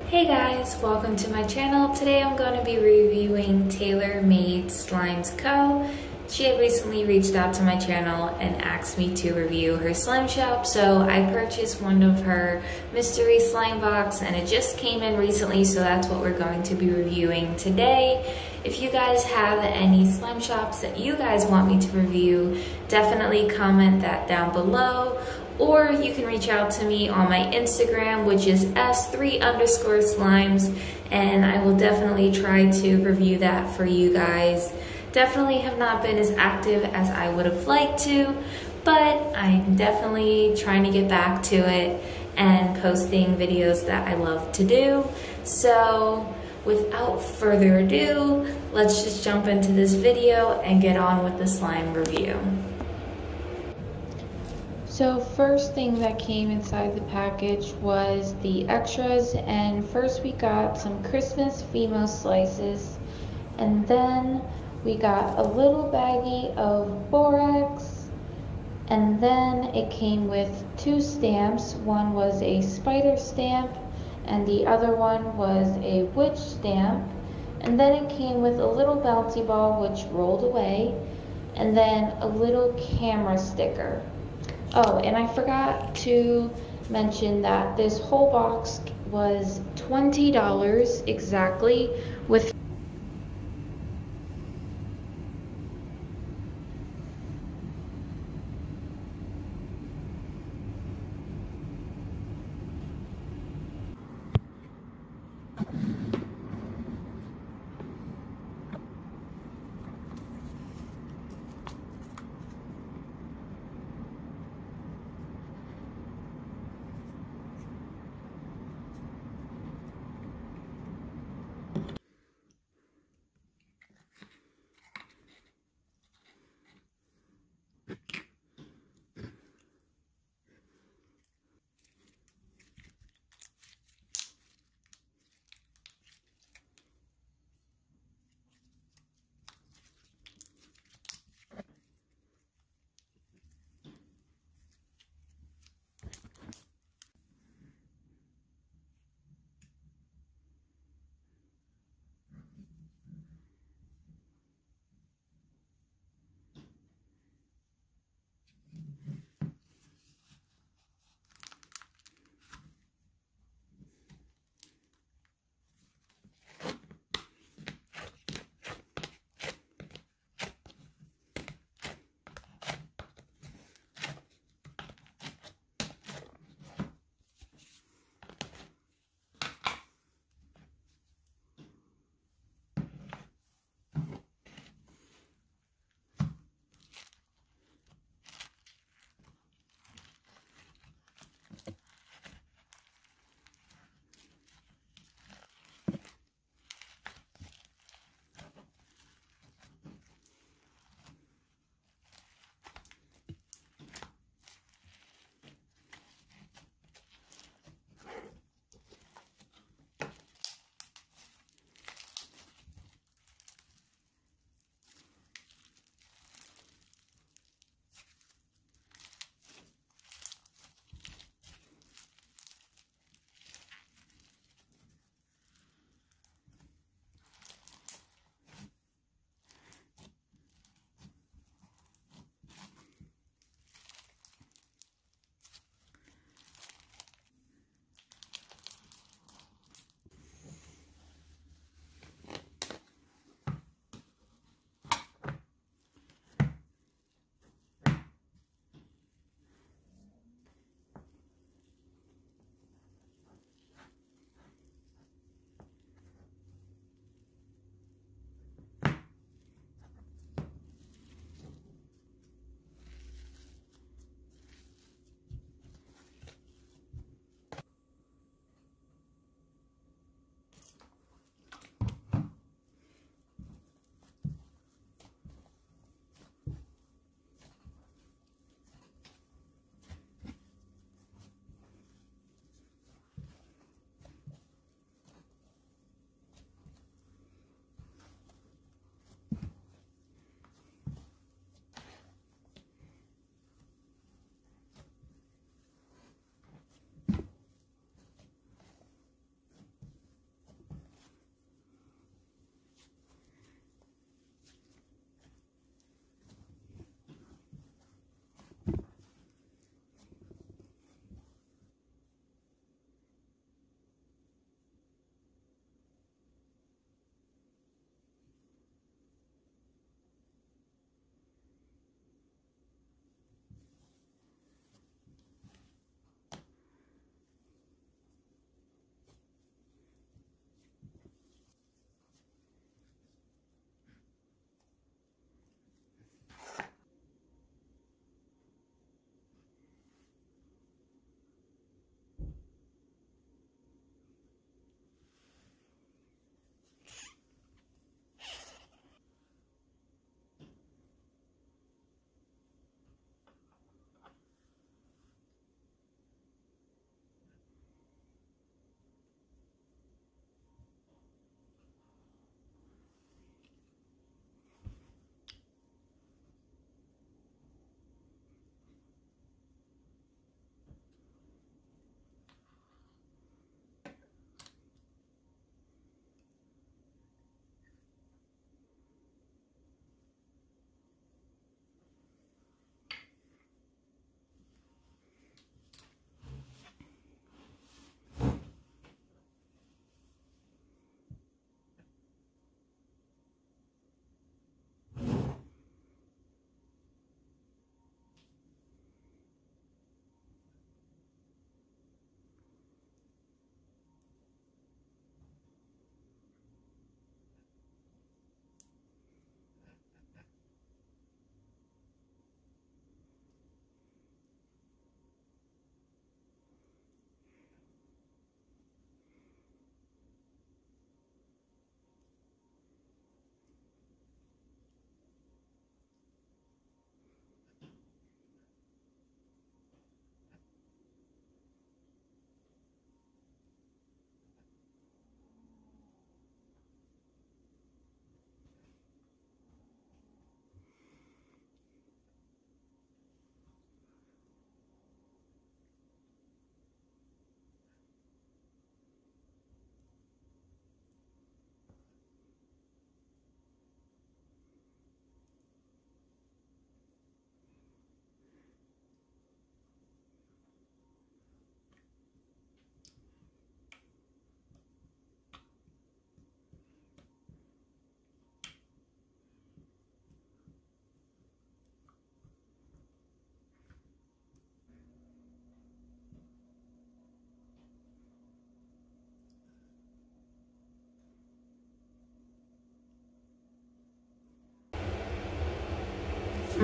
Hey guys, welcome to my channel. Today I'm going to be reviewing Taylor Made Slimes Co. She had recently reached out to my channel and asked me to review her slime shop, so I purchased one of her mystery slime box and it just came in recently, so that's what we're going to be reviewing today. If you guys have any slime shops that you guys want me to review, definitely comment that down below. Or you can reach out to me on my Instagram, which is s3_slimes, and I will definitely try to review that for you guys. Definitely have not been as active as I would have liked to, but I'm definitely trying to get back to it and posting videos that I love to do. So without further ado, let's just jump into this video and get on with the slime review. So first thing that came inside the package was the extras, and first we got some Christmas Fimo slices, and then we got a little baggie of borax, and then it came with two stamps. One was a spider stamp and the other one was a witch stamp, and then it came with a little bouncy ball which rolled away, and then a little camera sticker. Oh, and I forgot to mention that this whole box was $20 exactly, with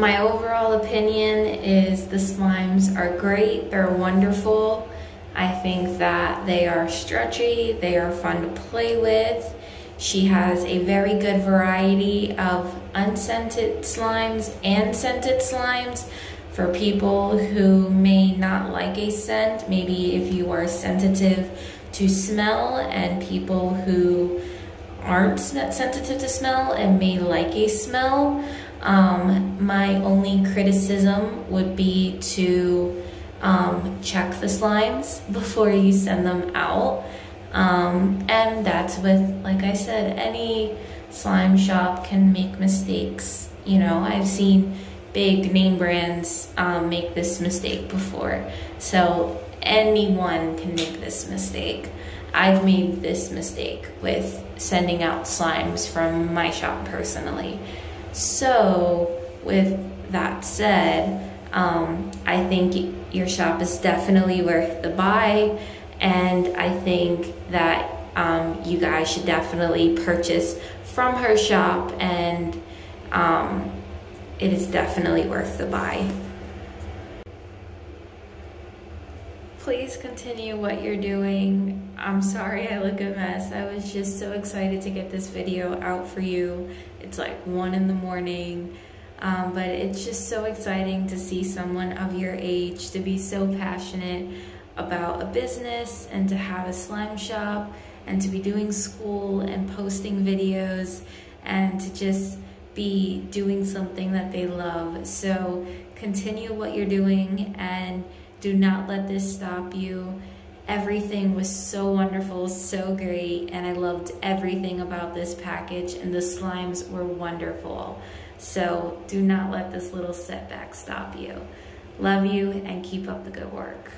My overall opinion is the slimes are great, they're wonderful. I think that they are stretchy, they are fun to play with. She has a very good variety of unscented slimes and scented slimes for people who may not like a scent. Maybe if you are sensitive to smell, and people who aren't sensitive to smell and may like a smell. My only criticism would be to check the slimes before you send them out. And that's with, like I said, any slime shop can make mistakes. You know, I've seen big name brands make this mistake before. So anyone can make this mistake. I've made this mistake with sending out slimes from my shop personally. So with that said, I think your shop is definitely worth the buy, and I think that you guys should definitely purchase from her shop, and it is definitely worth the buy. Please continue what you're doing. I'm sorry I look a mess. I was just so excited to get this video out for you. It's like 1 in the morning, but it's just so exciting to see someone of your age to be so passionate about a business and to have a slime shop and to be doing school and posting videos and to just be doing something that they love. So continue what you're doing and do not let this stop you. Everything was so wonderful, so great, and I loved everything about this package, and the slimes were wonderful. So do not let this little setback stop you. Love you, and keep up the good work.